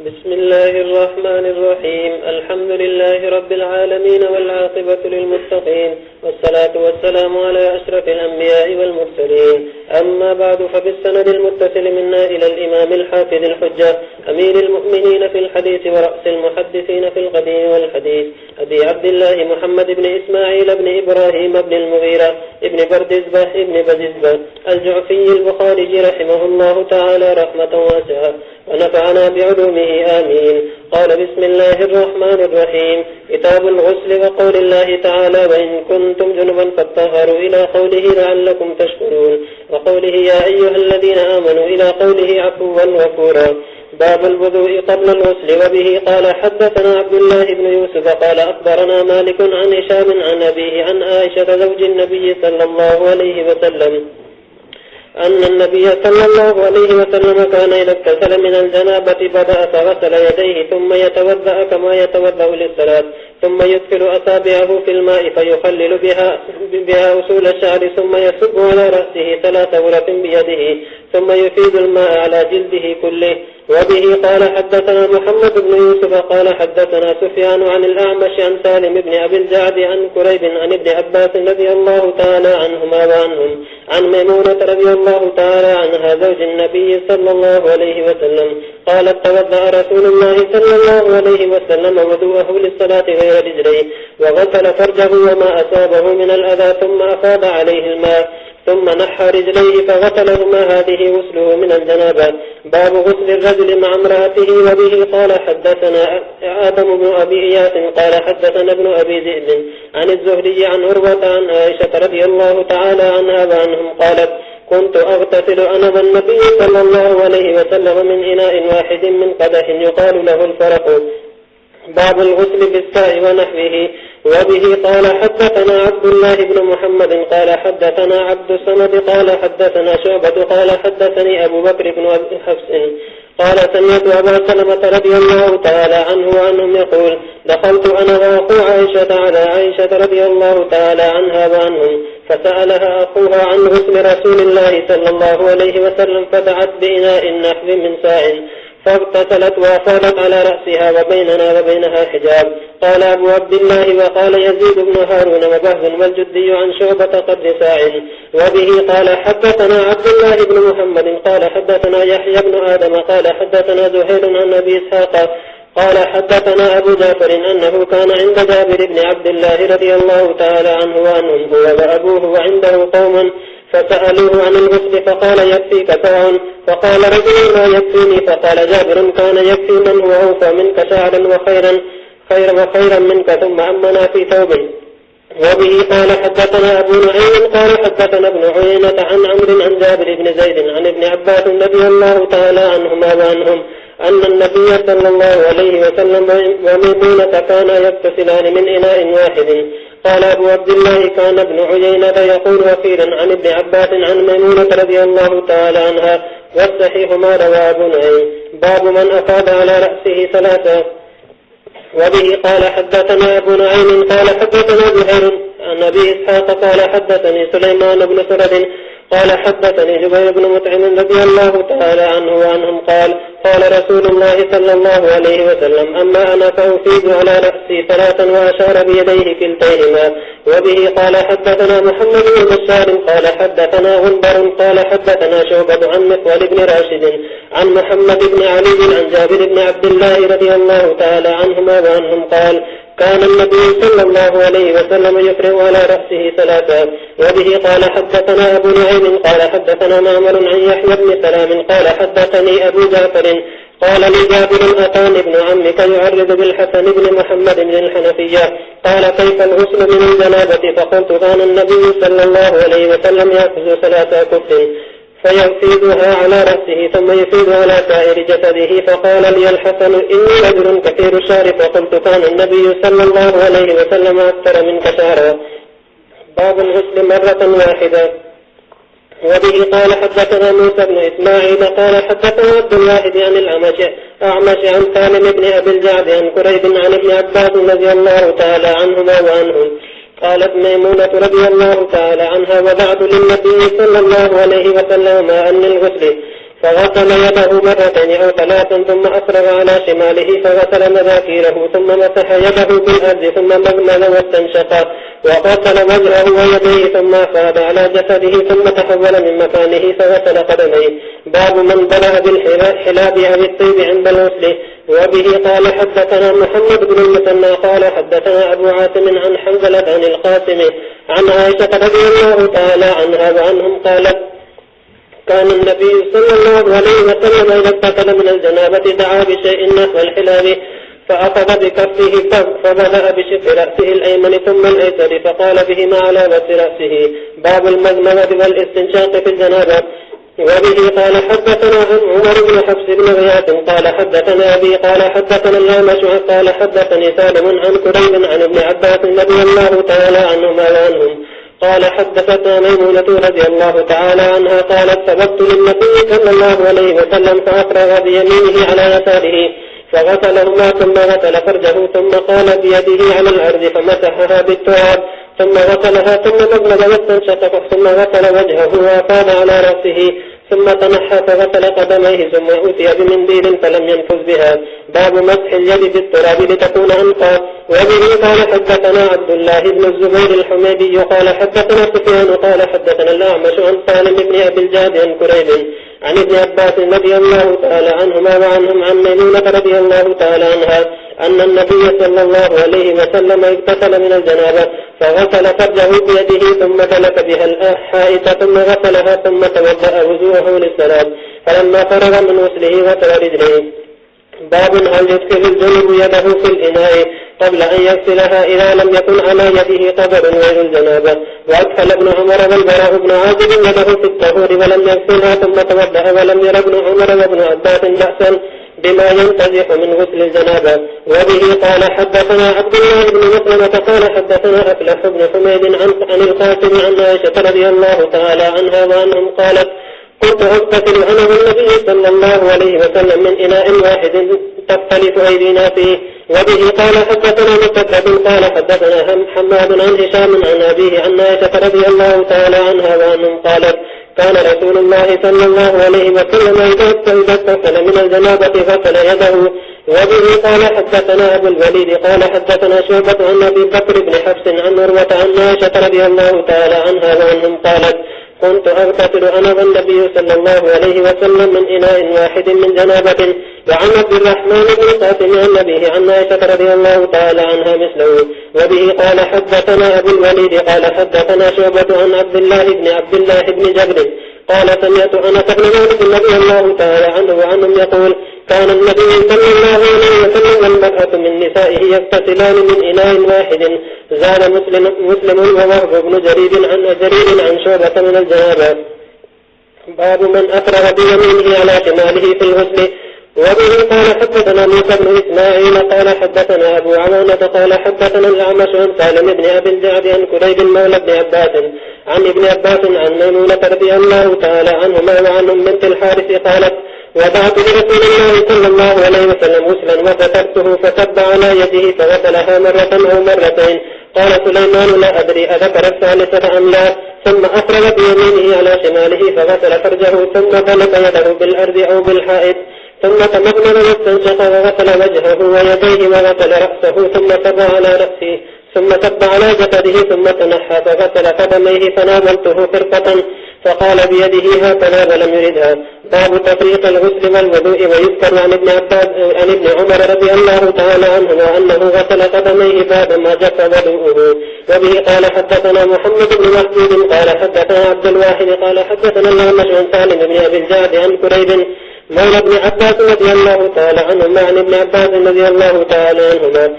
بسم الله الرحمن الرحيم. الحمد لله رب العالمين والعاقبة للمتقين، والصلاة والسلام على أشرف الأنبياء والمرسلين. أما بعد، فبالسند المتصل منا إلى الإمام الحافظ الحجة أمير المؤمنين في الحديث ورأس المحدثين في القديم والحديث، أبي عبد الله محمد بن إسماعيل بن إبراهيم بن المغيرة بن بردزبة بن بززبة الجعفي البخاري رحمه الله تعالى رحمة واسعة، ونفعنا بعلومه آمين. قال: بسم الله الرحمن الرحيم. كتاب الغسل، وقول الله تعالى: وإن كنتم جنبا فاطهروا، إلى قوله لعلكم تشكرون، وقوله يا أيها الذين آمنوا، إلى قوله عفوا غفورا. باب الوضوء قبل الغسل. وبه قال: حدثنا عبد الله بن يوسف قال: أخبرنا مالك عن هشام عن أبيه عن عائشة زوج النبي صلى الله عليه وسلم أن النبي صلى الله عليه وسلم كان إذا اغتسل من الجنابة بدأ فغسل يديه ثم يتوضأ كما يتوضأ للصلاة، ثم يدخل أصابعه في الماء فيخلل بها أصول الشعر، ثم يصب على رأسه 3 غرف بيده، ثم يفيد الماء على جلده كله. وبه قال: حدثنا محمد بن يوسف قال: حدثنا سفيان عن الأعمش عن سالم بن أبي الجعد عن كريب عن ابن عباس رضي الله تعالى عنهما وعنهم عن ميمونة رضي الله تعالى عنها زوج النبي صلى الله عليه وسلم قالت: توضأ رسول الله صلى الله عليه وسلم وضوءه للصلاة غير رجليه، وغسل فرجه وما أصابه من الأذى، ثم أفاض عليه الماء، ثم نحى رجليه فغسلهما. هذه غسله من الجنابة. باب غسل الرجل مع امرأته. وبه قال: حدثنا آدم بن أبي إياس قال: حدثنا ابن أبي ذئب عن الزهري عن عروة عن عائشة رضي الله تعالى عنها وعنهم قالت: كنت أغتسل أنا والنبي صلى الله عليه وسلم من إناء واحد من قدح يقال له الفرق. باب الغسل بالساء ونحوه. وبه قال: حدثنا عبد الله بن محمد قال: حدثنا عبد الصمد قال: حدثنا شعبة قال: حدثني أبو بكر بن حفص قال: سمعت أبا سلمة رضي الله تعالى عنه وعنهم يقول: دخلت أنا وأخو عائشة على عائشة رضي الله تعالى عنها وعنهم، فسألها أخوها عن غسل رسول الله صلى الله عليه وسلم، فدعت بإناء نحو من ساع، فاغتسلت وأفاضت على رأسها، وبيننا وبينها حجاب. قال أبو عبد الله: وقال يزيد بن هارون وبهز والجدي عن شعبة قدر ساع. وبه قال: حدثنا عبد الله بن محمد قال: حدثنا يحيى بن آدم قال: حدثنا زهير عن أبي إسحاق قال: حدثنا أبو جعفر أنه كان عند جابر بن عبد الله رضي الله تعالى عنه وعنهم هو وأبوه وعنده قوم، فسألوه عن الغسل فقال: يكفيك ساع. فقال رجل: ما يكفيني؟ فقال جابر: كان يكفي من هو أوفى منك شعرا وخيرا منك، ثم أمنا في ثوب. وبه قال: حدثنا أبو نعيم قال: حدثنا ابن عيينة عن عمرو عن جابر بن زيد عن ابن عباس رضي الله تعالى عنهما وعنهم أن النبي صلى الله عليه وسلم وميمونة كانا يغتسلان من إناء واحد. قال أبو عبد الله: كان ابن عيينة يقول وفيرا عن ابن عباس عن ميمونة رضي الله تعالى عنها، والصحيح ما روى أبو نعيم. باب من أفاض على رأسه 3. وبه قال: حدثنا أبو نعيم قال: حدثنا زهير عن أبي إسحاق قال: حدثني سليمان بن سرد قال: حدثني جبير بن مطعم رضي الله تعالى عنه وعنهم قال: قال رسول الله صلى الله عليه وسلم: أما أنا فأفيد على رأسي 3، وأشار بيديه كلتيهما. وبه قال: حدثنا محمد بن بشار قال: حدثنا غندر قال: حدثنا شعبة عن مخول بن راشد عن محمد بن علي عن جابر بن عبد الله رضي الله تعالى عنهما وعنهم قال: كان النبي صلى الله عليه وسلم يفرغ على رأسه 3. وبه قال: حدثنا أبو نعيم قال: حدثنا معمر عن يحيى بن سلام قال: حدثني أبو جعفر قال لي جابر: أتاني ابن عمك يعرض بالحسن بن محمد بن الحنفية قال: كيف الغسل من الجنابة؟ فقلت: كان النبي صلى الله عليه وسلم يأخذ 3 كف فيفيدها على رأسه ثم يفيد على سائر جسده. فقال لي الحسن: إني رجل كثير الشعر. فقلت: كان النبي صلى الله عليه وسلم أكثر منك شعرا. باب الغسل مرة واحدة. وبه قال: حدثنا موسى بن إسماعيل قال: حدثنا عبد الواحد عن الأعمش عن سالم بن أبي الجعد عن كريب عن ابن عباس رضي الله تعالى عنهما وعنهم. قالت ميمونة رضي الله تعالى عنها: وضعت للنبي صلى الله عليه وسلم ماء للغسل، فغسل يده مرتين أو ثلاثا ثم أفرغ على شماله فغسل مذاكيره ثم مسح يده بالأرض ثم مضمض واستنشق وغسل وجهه ويديه ثم أفاض على جسده ثم تحول من مكانه فغسل قدميه. باب من بلغ بالحلاب أو الطيب عند الغسل. وبه قال حدثنا محمد بن المثنى قال حدثنا أبو عاصم عن حنظلة عن القاسم عن عائشة رضي الله تعالى عنها وعنهم قالت كان النبي صلى الله عليه وسلم إذا اغتسل من الجنابة دعا بشيء نحو الحلاب فأخذ بكفه فبدأ بشق رأسه الأيمن ثم الأيسر فقال بهما على رأس رأسه. باب المضمضة والاستنشاق في الجنابة. وبه قال حدثنا عمر بن حفص بن غياث قال حدثنا أبي قال حدثنا الأعمش قال حدثني سالم عن كريب عن ابن عباس رضي الله تعالى عنهما وعنهم قال حدثتنا ميمونة رضي الله تعالى عنها قالت سبقت للنبي صلى الله عليه وسلم فأفرغ بيمينه على يساره فغسلهما ثم غسل فرجه ثم قال بيده على الأرض فمسحها بالتراب ثم غسلها ثم مضمض واستنشق ثم غسل وجهه وأفاض على رأسه ثم تنحى فغسل قدميه ثم أتي بمنديل فلم ينفذ بها. باب مسح اليد بالتراب لتكون أنقى. وبه قال حدثنا عبد الله بن الزبير الحميدي قال حدثنا سفيان قال حدثنا الأعمش عن سالم بن أبي الجاد عن كريب عن ابن عباس رضي الله تعالى عنهما وعنهم عن ميمونة رضي الله تعالى عنها أن النبي صلى الله عليه وسلم اغتسل من الجنابة فغسل فرجه بيده ثم دلك بها الحائط ثم غسلها ثم توضأ وضوءه للصلاة فلما فرغ من غسله غسل رجليه. باب هل يدخل الجنب يده في الإناء قبل أن يغسلها إذا لم يكن على يده قدر غير الجنابة. وأدخل ابن عمر والبراء بن عازب يده في الطهور ولم يغسلها ثم توضأ ولم ير ابن عمر وابن عباس بأسا بما ينتزح من غسل الجنابة. وبه قال حدثنا عبد الله بن مسلمة قال حدثنا أفلح بن حميد عن القاسم عن عائشة رضي الله تعالى عنها وعنهم قالت كنت أغتسل أنا والنبي صلى الله عليه وسلم من إناء واحد تختلف أيدينا فيه. وبه قال حدثنا مسدد قال حدثنا حماد عن هشام عن أبيه عن عائشة رضي الله تعالى عنها وعنهم قالت كان رسول الله صلى الله عليه وسلم إذا اغتسل من الجنابة غسل يده. وبه قال حدثنا أبو الوليد قال حدثنا شعبة عن أبي بكر بن حفص عن عروة عن عائشة رضي الله تعالى عنها وعنهم قالت كنت أغتسل أنا والنبي صلى الله عليه وسلم من إناء واحد من جنابة. وعن عبد الرحمن بن قاسم عن أبيه عن عائشة رضي الله تعالى عنها مثله. وبه قال حدثنا أبو الوليد قال حدثنا شعبة عن عبد الله بن جبر قال سمعت أنس بن مالك رضي الله تعالى عنه وعنهم يقول كان النبي صلى الله عليه وسلم والمرأة من نسائه يغتسلان من إناء واحد. زاد مسلم ووهب بن جرير عن شعبة من الجنابة. باب من أفرغ بيمينه على شماله في الغسل. وبه قال حدثنا موسى بن إسماعيل قال حدثنا أبو عوانة قال حدثنا الأعمش عن سالم بن أبي الجعد عن كريب مولى بن عباس عن ابن عباس عن ميمونة رضي الله تعالى عنهما وعنهم بنت الحارث قالت وضعت لرسول الله صلى الله عليه وسلم غسلا وسترته فسب على يده فغسلها مرة أو مرتين. قال سليمان لا أدري أذكر الثالثة أم لا. ثم أفرغ بيمينه على شماله فغسل فرجه ثم دلك يده بالأرض أو بالحائط ثم تمضمض واستنشق وغسل وجهه ويديه وغسل رأسه ثم سب على رأسه ثم سب على جسده ثم تنحى فغسل قدميه فناولته فرقة فقال بيده هكذا ولم يردها. باب تفريق الغسل والوضوء. ويذكر عن ابن عمر رضي الله تعالى عنهما أنه غسل قدميه بعدما جف وضوءه. وبه قال حدثنا محمد بن محمود قال حدثنا عبد الواحد قال حدثنا الأعمش عن سالم بن أبي الجعد عن كريب مولى ابن عباس رضي الله تعالى عنهما عن ابن عباس رضي الله تعالى عنهما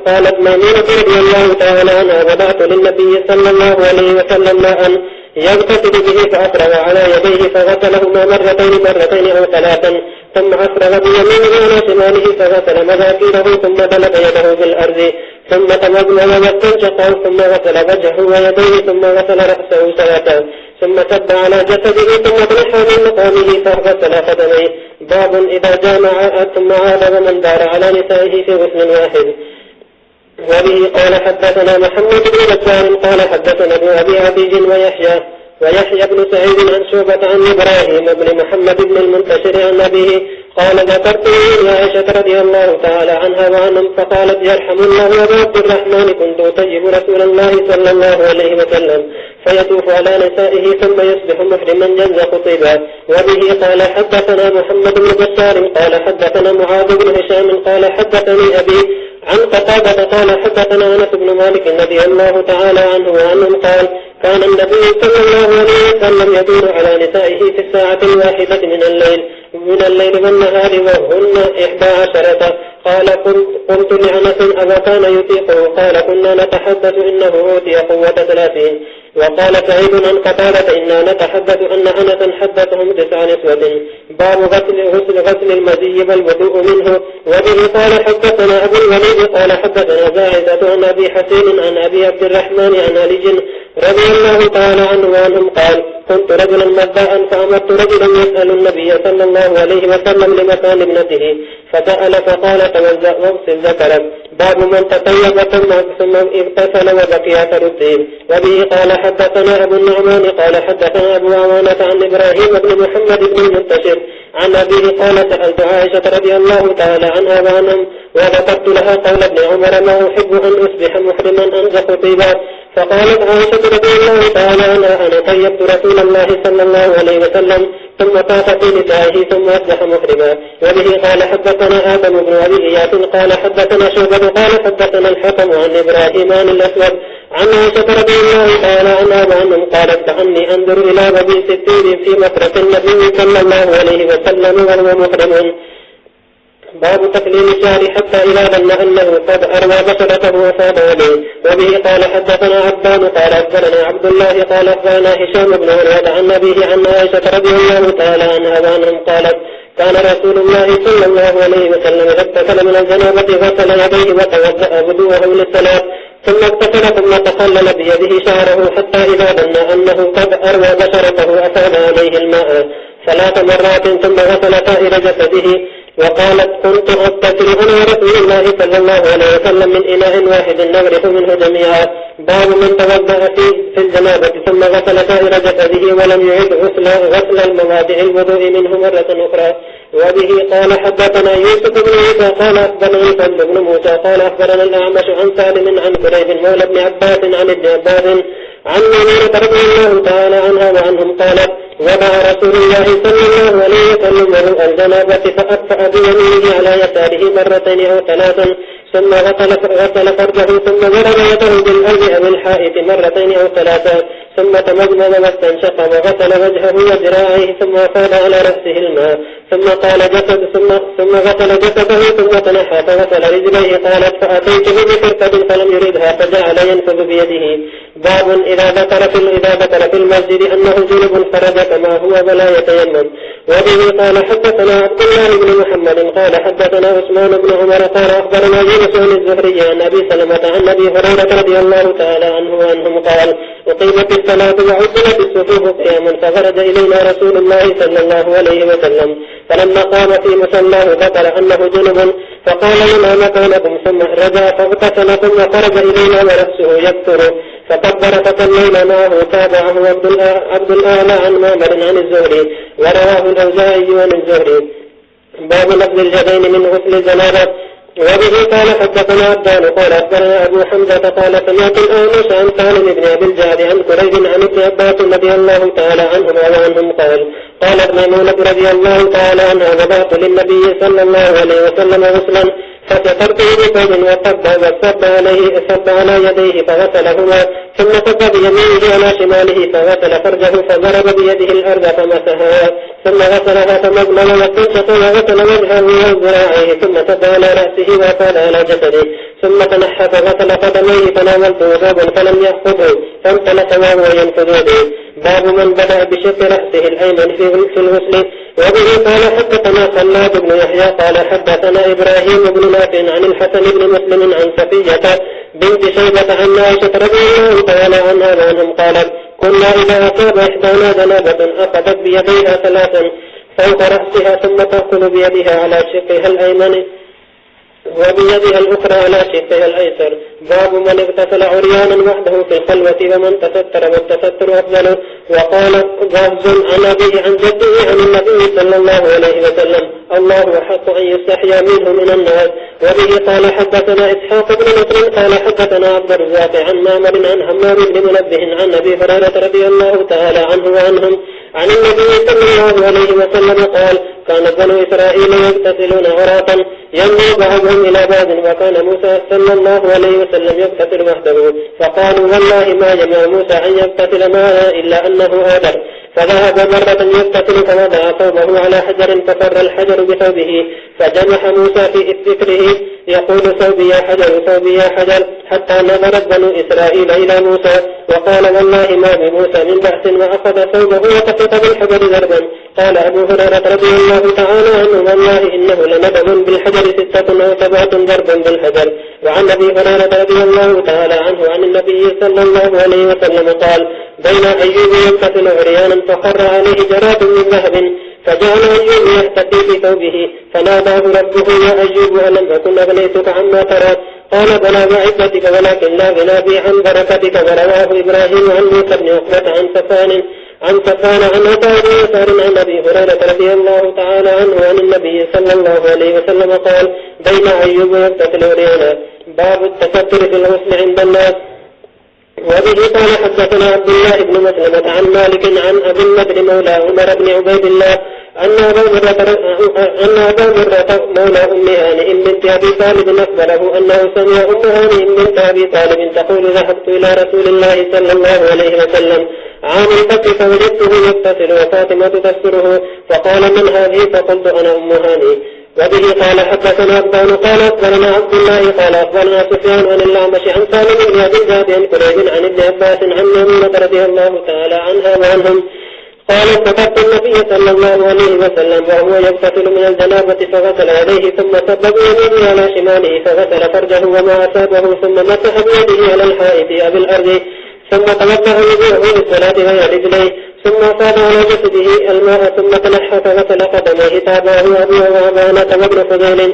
قالت ميمونة رضي الله تعالى عنها وضعت للنبي صلى الله عليه وسلم ماء يغتسل به فأفرغ على يديه فغسلهما مرتين أو ثلاثا ثم أفرغ بيمينه على شماله فغسل مذاكيره ثم دلك يده بالأرض ثم تمضمض واستنشق ثم غسل وجهه ويديه ثم غسل رأسه ثلاثا ثم سب على جسده ثم تنحى من مقامه فغسل قدميه. باب إذا جامع ثم عاد ومن دار على نسائه في غسل واحد. وبه قال حدثنا محمد بن بشار قال حدثنا ابن أبي عبيد ويحيى ويحيى بن سعيد عن شعبة عن إبراهيم بن محمد بن المنتشر عن أبيه قال ذكرت عائشة رضي الله تعالى عنها وعنهم فقالت يرحم الله أبا عبد الرحمن كنت أطيب رسول الله صلى الله عليه وسلم فيطوف على نسائه ثم يصبح محرما جز خطيبا. وبه قال حدثنا محمد بن بشار قال حدثنا معاذ بن هشام قال حدثني أبي عن قتادة قال حدثنا أنس بن مالك رضي الله تعالى عنه وعنهم قال كان النبي صلى الله عليه وسلم يدور على نسائه في الساعة الواحدة من الليل والنهار وهن 11. قال قلت لأنس أبا كان يطيقه قال كنا نتحدث إنه أوتي قوة 30. وقال سعيد عن قتادة إنا نتحدث أن أنسا حدثهم 9 نسوة. باب غسل المزي والوضوء منه. وبه قال حدثنا أبو الوليد قال حدثنا زاعدة عن أبي حسين عن أبي عبد الرحمن عن علي رضي الله تعالى عنه وعنهم قال كنت رجلا مذاء فأمرت رجلا يسأل النبي صلى الله عليه وسلم لمكان ابنته فسأل فقال توزأ واغسل ذكرك. باب من تطيب ثم اغتسل وبقي تردين. وبه قال حدثنا أبو النعمان قال حدثنا أبو عوانة عن إبراهيم بن محمد بن المنتشر عن أبيه قال سألت عائشة رضي الله تعالى عنها وعنهم وذكرت لها قول ابن عمر ما أحب أن أصبح محرما أنزق طيبا. فقالت عائشة رضي الله تعالى عنها أنا طيبت رسول الله صلى الله عليه وسلم ثم طاف في نسائه ثم أصبح محرما. وبه قال حدثنا آدم بن أبي إياس قال حدثنا شعبة قال حدثنا الحكم عن إبراهيم عن الأسود عن عائشة رضي الله تعالى عنها وعنهم قالت كأني أنظر إلى وبي 60 في مفرق النبي صلى الله عليه وسلم وهو محرم. باب تكليم الشعر حتى إذا ظن أنه قد أروى بشرته وفاد عليه. وبه قال حدثنا عبدان قال أخبرنا عبد الله قال أخبرنا هشام بن عروة عن أبيه عن عائشة رضي الله تعالى عنها وعنهم قالت كان رسول الله صلى الله عليه وسلم إذا اغتسل من الجنابة غسل يديه وتوضأ وضوءه للصلاة ثم اغتسل ثم تخلل بيده شعره حتى إذا ظن أنه قد أروى بشرته أفاد عليه الماء 3 مرات ثم غسل سائر جسده. وقالت كنت أغتسل أنا رسول الله صلى الله عليه وسلم من إناء واحد نغرف منه جميعا. باب من توضأ في الجنابة ثم غسل سائر جسده ولم يعد غسل المواضع الوضوء منه مرة أخرى. وبه قال حدثنا يوسف بن عيسى قال أخبرنا فضل بن موسى قال أخبرنا الأعمش عن سالم عن كريب مولى ابن عباس عن ابن عباس عن ميمونة رضي الله تعالى عنها وعنهم قالت وضع رسول الله صلى الله عليه وسلم وضوء الجنابة فأطفأ بيمينه على يساره 2 أو 3 ثم غسل فرجه ثم ضرب يده بالأرض أو الحائط 2 أو 3 ثم تمضمض واستنشق وغسل وجهه وذراعيه ثم أفاض على رأسه الماء ثم قال ثم غسل جسده ثم تنحى فغسل رجليه. قالت فأتيته بفرقة فلم يردها فجعل ينفذ بيده. باب إذا ذكر في المسجد أنه جنب خرج كما هو ولا يتيمم. وبه قال حدثنا عبد الله بن محمد قال حدثنا عثمان بن عمر قال أخبرنا يونس عن الزهري عن أبي سلمة عن أبي هريرة رضي الله تعالى عنه وعنهم قال أقيمت الصلاة وعدلت الصفوف قياما فخرج إلينا رسول الله صلى الله عليه وسلم فلما قام في مصلاه ذكر أنه جنب فقال لنا مكانكم ثم رجع فاغتسل ثم خرج إلينا ورأسه يكثر فكبر فصلينا معه. تابعه عبد الأعلى عن مامر عن الزهري ورواه الأوزاعي عن الزهري. باب نقل اليدين من غسل الجنابة. وبه قال حدثنا عبدان قال أخبرنا أبو حمزة قال سمعت الأعمش عن سالم بن أبي الجعد عن كريب عن ابن عباس رضي الله تعالى عنهما وعنهم قالت ميمونة رضي الله تعالى عنها وضعت للنبي صلى الله عليه وسلم غسلا فسترته بثوب وصب على يديه فغسلهما ثم صب بيمينه على شماله فغسل فرجه فضرب بيده الأرض فمسحها ثم غسلها فمضمض واستنشق وغسل وجهه وذراعيه ثم صب على رأسه وأفاض على جسده ثم تنحى فغسل قدميه فناولته ثوبا فلم يأخذه فامتلأ وهو ينفذ به. باب من بدأ بشق رأسه الأيمن في الغسل. وبه قال حدثنا خلاد بن يحيى قال حدثنا إبراهيم بن نافع عن الحسن بن مسلم عن صفية بنت شيبة عن عائشة رضي الله تعالى عنها وعنهم قالت كنا إذا أصاب إحدانا جنابة أخذت بيديها 3 فوق رأسها ثم تأخذ بيدها على شقها الأيمن وبيدها الأخرى على شقها الأيسر. باب من اغتسل عريانا وحده في الخلوة ومن تستر والتستر أفضل. وقال جهز عن أبيه عن جده عن النبي صلى الله عليه وسلم: الله أحق أن يستحيا منه من الناس. وبه قال حدثنا إسحاق بن نصر قال حدثنا عبد الرزاق عن معمر عن حماد بن منبه عن أبي هريرة رضي الله تعالى عنه وعنهم عن النبي صلى الله عليه وسلم قال: كان بنو إسرائيل يغتسلون عراة ينظر بعضهم إلى بعض، وكان موسى صلى الله عليه وسلم يغتسل وحده، فقالوا: والله ما جمع موسى أن يغتسل معنا إلا أنه هاجر. فذهب مرة يغتسل فوضع ثوبه على حجر ففر الحجر بثوبه، فجمح موسى في ذكره يقول: ثوبي يا حجر ثوبي يا حجر، حتى نظرت بنو إسرائيل إلى موسى وقال: والله ما بموسى من بأس، وأخذ ثوبه وقصد بالحجر ضربا. قال أبو هريرة رضي الله تعالى عنه: والله إنه لندب بالحجر 6 أو 7 ضربا بالحجر. وعن أبي هريرة رضي الله تعالى عنه عن النبي صلى الله عليه وسلم قال: بين أيوب يغتسل عريانا فخر عليه جراد من ذهب، فجعل أيوب يحتفي بثوبه، فناداه ربه: يا أيوب ألم أكن أغنيتك عما ترى؟ قال: بلى بعزتك ولكن لا غنى بي عن بركتك. ورواه إبراهيم عن موسى بن عقبة عن صفان عن عطاء بن يسار عن أبي هريرة رضي الله تعالى عنه عن النبي صلى الله عليه وسلم قال: بين أيوب يغتسل عريانا. باب التستر في الغسل عند الناس. وبه قال حدثنا عبد الله بن مسلمة عن مالك عن أبي النضر مولى عمر بن عبيد الله أن أبا مرة مولى أم هانئ بنت أبي طالب أخبره أنه سمع أم هانئ بنت أبي طالب تقول: ذهبت إلى رسول الله صلى الله عليه وسلم عام الفتح فوجدته يغتسل وفاطمة تستره، فقال: من هذه؟ فقلت: أنا أم هانئ. وبه قال حدثنا أبان قال أخبرنا عبد الله قال أخبرنا سفيان عن الأعمش عن سالم بن أبي الجعد عن قريب عن ابن عباس عن ميمونة رضي الله تعالى عنها وعنهم قالت: فتت النبي صلى الله عليه وسلم وهو يغتسل من الجنابة فغسل يديه ثم صب بيمينه على شماله فغسل فرجه وما أصابه ثم مسح بيده على الحائط أو الأرض ثم توضأ وضوءه للصلاة غير رجليه ثم أصاب على جسده الماء ثم تنحى فغسل قدميه تابعه أبي وعوانة وابن فضيل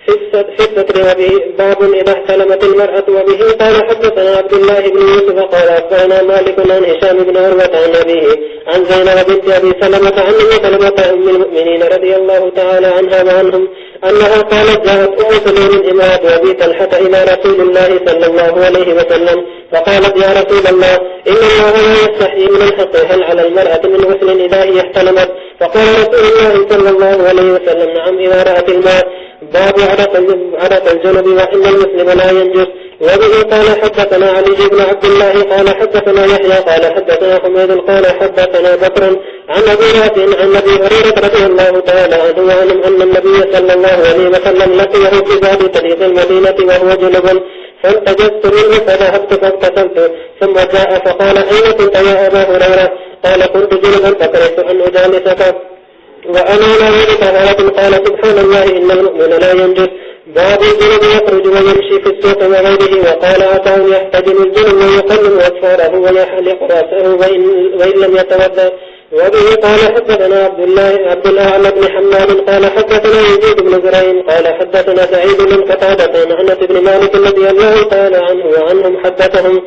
في الستر. وبه باب إذا احتلمت المرأة. وبه قال حدثنا عبد الله بن يوسف قال أخبرنا مالك عن هشام بن عروة عن أبيه عن زينب بنت أبي سلمة عن سلمة أم المؤمنين رضي الله تعالى عنها وعنهم أنها قالت: جاءت أم سليم امرأة أبي طلحة إلى رسول الله صلى الله عليه وسلم فقالت: يا رسول الله إن الله لا يستحيي من الحق، هل على المرأة من غسل إذا هي احتلمت؟ فقال رسول الله صلى الله عليه وسلم: نعم إذا رأت الماء. باب عرق الجنب وإن المسلم لا ينجس. وبه قال حدثنا علي بن عبد الله قال حدثنا يحيى قال حدثنا حميد قال حدثنا بكر عن أبي رافع عن أبي هريرة رضي الله تعالى عنه وعنهم أن النبي صلى الله عليه وسلم لقيه في باب طريق المدينة وهو جنب، فانتجزت منه فذهبت فاغتسلت، ثم جاء فقال: أين كنت يا أبا هريرة؟ قال: كنت جنبا فكرهت أن أجالسك وأنا لا أريد طهارة. قال: سبحان الله إن المؤمن لا ينجس. باب الجنب يخرج ويمشي في السوق وغيره. وقال عطاء: يحتجم الجنب ويقلم أظفاره ويحلق رأسه وإن لم يتوضأ. وبه قال حدثنا عبد الأعلى بن حماد قال حدثنا يزيد بن زرعين قال حدثنا سعيد بن قتادة عن أنس بن مالك رضي الله تعالى عنه وعنهم حدثهم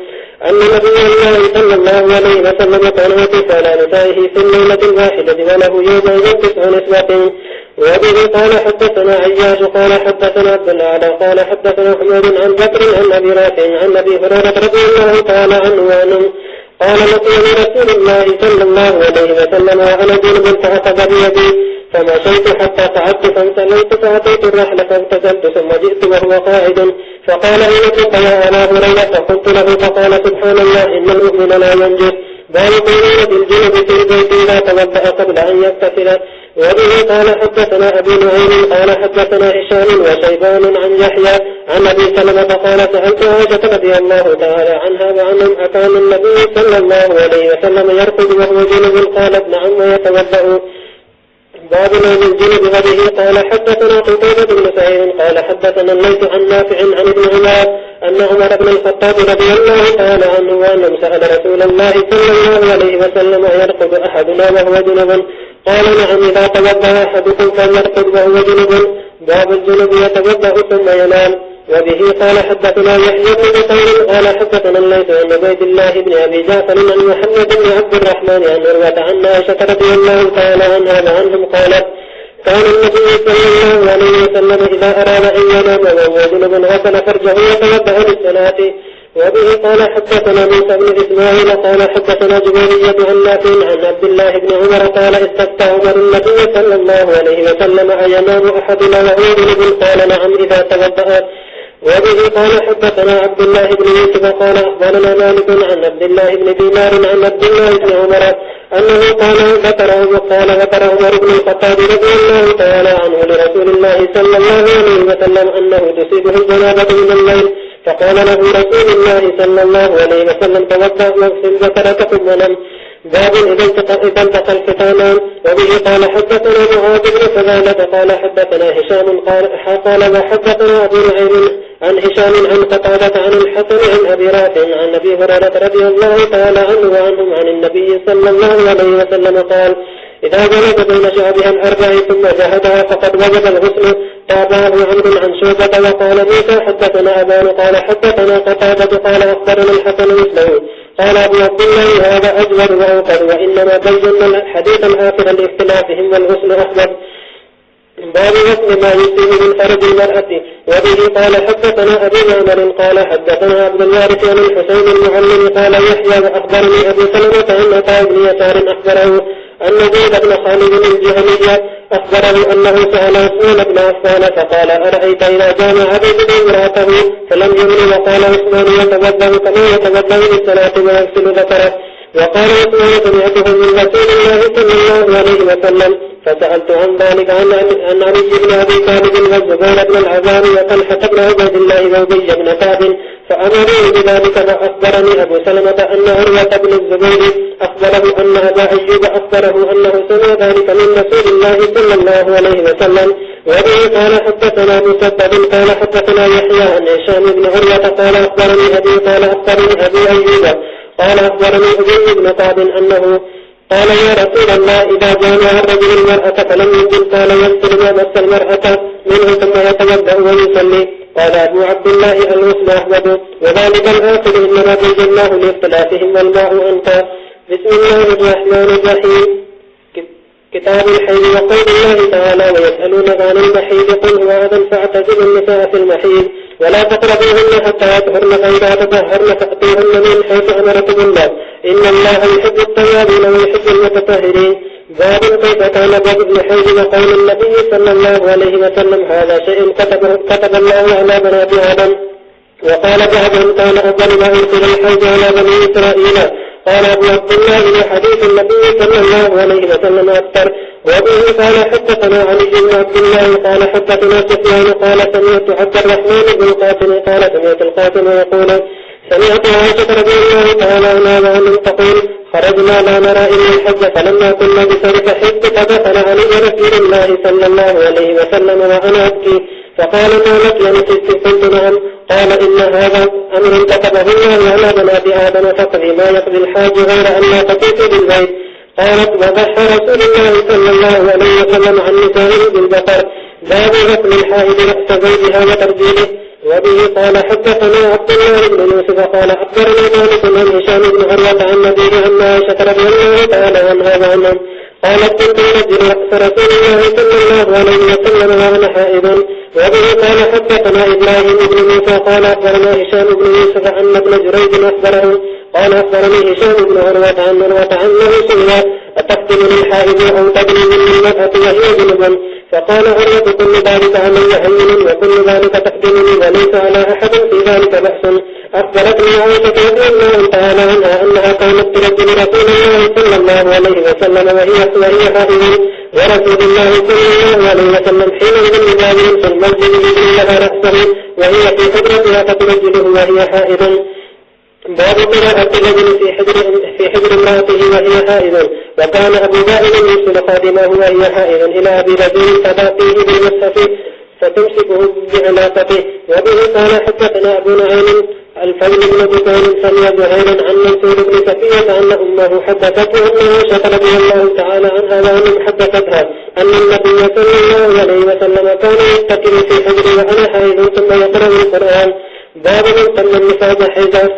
أن نبي الله صلى الله عليه وسلم كان يقف على نسائه في الليلة الواحدة وله يومئذ 9 نسوة. وبه قال حدثنا عياش قال حدثنا عبد الأعلى قال حدثنا حميد عن بكر عن أبي رافع عن أبي هريرة رضي الله تعالى عنه وعنهم قال: لقيني رسول الله صلى الله عليه وسلم وأنا جنب فأخذ بيدي فمشيت حتى قعدت فانسليت فأتيت الرحل فاغتسلت ثم جئت وهو قاعد فقال: أين كنت يا أبا هريرة؟ فقلت له فقال: سبحان الله إن المؤمن لا ينجس. باب قيلولة الجنب في البيت إذا توضأ قبل أن يغتسل. وبه قال حدثنا أبي نعيم قال حدثنا هشام وشيبان عن يحيى عن أبي سلمة قال: سألت عائشة رضي الله تعالى عنها وعنهم: أكان النبي صلى الله عليه وسلم يرقد وهو جنب؟ قالت: نعم ويتوضأ. باب نوم الجنب. وبه قال حدثنا قتيبة بن سعيد قال حدثنا الليث عن نافع عن ابن عمر أن عمر بن الخطاب رضي الله تعالى عنه وأنه سأل رسول الله صلى الله عليه وسلم: يرقد أحدنا وهو جنب؟ قال: نعم إذا توضأ أحدكم فليرقد وهو جنب. باب الجنب يتوضأ ثم ينام. وبه قال حدثنا يحيى بن بكير قال حدثنا الليث عن عبيد الله بن أبي جعفر عن محمد بن عبد الرحمن عن عروة عن عائشة رضي الله تعالى عنها وعنهم قالت كان النبي صلى الله عليه وسلم إذا أراد أن ينام وهو جنب غسل فرجه وتوضأ للصلاة. وبه قال حدثنا موسى بن إسماعيل قال حدثنا جبيرية عن نافع عن عبد الله بن عمر قال استفتى عمر النبي صلى الله عليه وسلم أينام أحدنا وهو جنب قال نعم إذا توضأ. وبه قال حدثنا عبد الله بن يوسف قال أخبرنا مالك عن عبد الله بن دينار عن عبد الله بن عمر أنه قال ذكر عمر بن الخطاب رضي الله تعالى عنه لرسول الله صلى الله عليه وسلم أنه تصيبه الجنابة من الليل فقال له رسول الله صلى الله عليه وسلم توضأ واغسل ذكرك ثم نم. باب إذا التقى الختانان. وبه قال حدثنا معاذ بن فضالة قال حدثنا هشام قال وحدثنا أبو نعيم عن هشام عن قتادة عن الحسن عن أبي رافع عن أبي هريرة رضي الله تعالى عنه وعنهم عن النبي صلى الله عليه وسلم قال إذا جلد بين شعبها الأربع ثم جهدها فقد وجب الغسل. تابعه عمرو عن شعبة وقال موسى حدثنا أبان قال حدثنا قتادة قال أخبرنا الحسن مثله. قال أبو عبد الله هذا أجود وأوقد وإنما بينا الحديث الآخر لاختلافهم والغسل أحمد. باب غسل ما يصيب من فرج المرأة. وبه قال حدثنا أبي معمر قال حدثنا عبد الوارث عن الحسين المعلم قال يحيى وأخبرني أبو سلمة عن عطاء بن يسار أخبره أن زيد بن خالد الجهني أخبره أنه سأل عثمان بن عفان فقال أرأيت إذا جامع رجل امرأته فلم يمن وقال عثمان يتوضأ كما يتوضأ للصلاة ويغسل ذكره. وقال عثمان سمعته من رسول الله صلى الله عليه وسلم فسألت عن ذلك عن علي بن أبي طالب والزبير بن العوام وطلحة بن عبيد الله وأبي بن كعب فأمرني بذلك. فأخبرني أبو سلمة أن عروة بن الزبير أخبره أن أبا أيوب أخبره أنه سمع ذلك من رسول الله صلى الله عليه وسلم. وبه قال حدثنا مسدد قال حدثنا يحيى عن هشام بن عروة قال أخبرني أبي قال أخبرني أبي أيوب قال أخبرني أبي بن كعب أنه قال يا رسول الله إذا جامع الرجل المرأة فلم يجد قال يغسل ما مس المرأة منه ثم يتوضأ ويصلي. قال أبو عبد الله الغسل أحمد وذلك الآخر إنما بيناه لاختلافهم والماء أنت. بسم الله الرحمن الرحيم. كتاب الحيض. وقول الله تعالى ويسألونك عن المحيض قل هو أذى فاعتزلوا النساء في المحيض ولا تقربوهن حتى يطهرن فإذا تطهرن فأتوهن من حيث أمركم الله إن الله يحب التوابين ويحب المتطهرين. باب كيف كان بدء الحيض. وقول النبي صلى الله عليه وسلم هذا شيء كتب الله على بنات آدم. وقال بعضهم كان أول ما أنزل الحيض على بني إسرائيل. قال أبو عبد الله وحديث النبي صلى الله عليه وسلم أكثر. وبه قال حدثنا علي بن عبد الله قال حدثنا سفيان قال سمعت عبد الرحمن بن القاسم قال سمعت القاسم يقول سمعت عائشة رضي الله تعالى عنها وعنهم تقول خرجنا لا نرى إلا الحج فلما كنا بسرك حج فدخل علي رسول الله صلى الله عليه وسلم وأنا أبكي فقال ما لك يا نسيت؟ قلت نعم. قال إن هذا أمر كتبه الله على بنات آدم فقضي ما يقضي الحاج غير أن لا تطيف بالبيت. قالت وضحى رسول الله صلى الله عليه وسلم عن نسائه بالبقر. باب غسل الحائض رأس زوجها وترجيله. وبه قال حدثنا عبد الله بن يوسف قال أخبرنا مالك عن هشام بن عروة عن نبيه عن عائشة رضي الله تعالى عنها وعنهم قالت كنت أنزل رأس رسول الله صلى الله عليه وسلم وأنا حائض. وبه قال حدثنا إبراهيم بن موسى قال أخبرنا هشام بن يوسف عن ابن جريج أخبره قال أخبرني هشام بن عروة عن عنه سئل أتقتلني الحائض أو تدري من المرأة وهي جنبا فقال عروة كل ذلك علي هين وكل ذلك تقدمني وليس على أحد في ذلك بأس. أخبرتني عائشة رضي الله تعالى عنها أنها كانت ترجل رسول الله صلى الله عليه وسلم وهي حائض ورسول الله صلى الله عليه وسلم حينئذ يبالغ في المسجد يجري لها رأسه وهي في حجرتها فترجله وهي حائض. باب قراءة الرجل في حجر امرأته وهي حائض. وكان أبو وائل يرسل خادمه وهي حائض إلى أبي رجل فتأتيه بالمصحف فتمسكه بعلاقته. وبه قال حدثنا أبو نعيم الفضل بن بكير سمع زهيرا عن منصور بن صفية أن أمه حدثته أن عائشة رضي الله تعالى عنها وعنهم حدثتها أن النبي صلى الله عليه وسلم كان يتكل في حجر وأنا حائض ثم يقول تلاوة القرآن. باب من قل النفاذ حيزة